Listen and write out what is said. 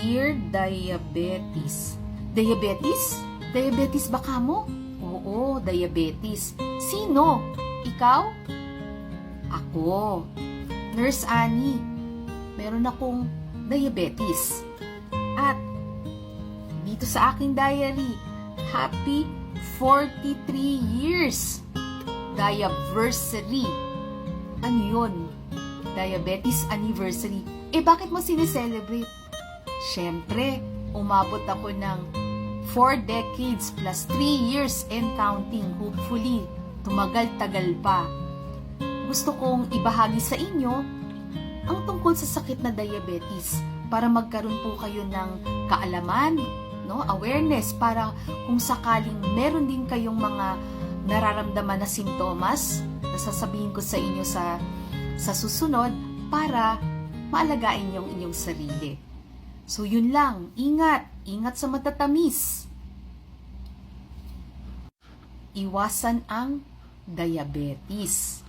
Dear Diabetes. Diabetes? Diabetes ba kamo? Oo, diabetes. Sino? Ikaw? Ako. Nurse Annie. Meron akong diabetes. At dito sa aking diary, happy 43 years. Diaversary. Ano yun? Diabetes anniversary. Bakit mo sineselebrate? Siyempre, umabot ako ng 4 decades plus 3 years and counting. Hopefully, tumagal-tagal pa. Gusto kong ibahagi sa inyo ang tungkol sa sakit na diabetes para magkaroon po kayo ng kaalaman, no? Awareness, para kung sakaling meron din kayong mga nararamdaman na simptomas na sasabihin ko sa inyo sa susunod para maalagaan niyo ang inyong sarili. So yun lang, ingat sa matatamis. Iwasan ang diabetes.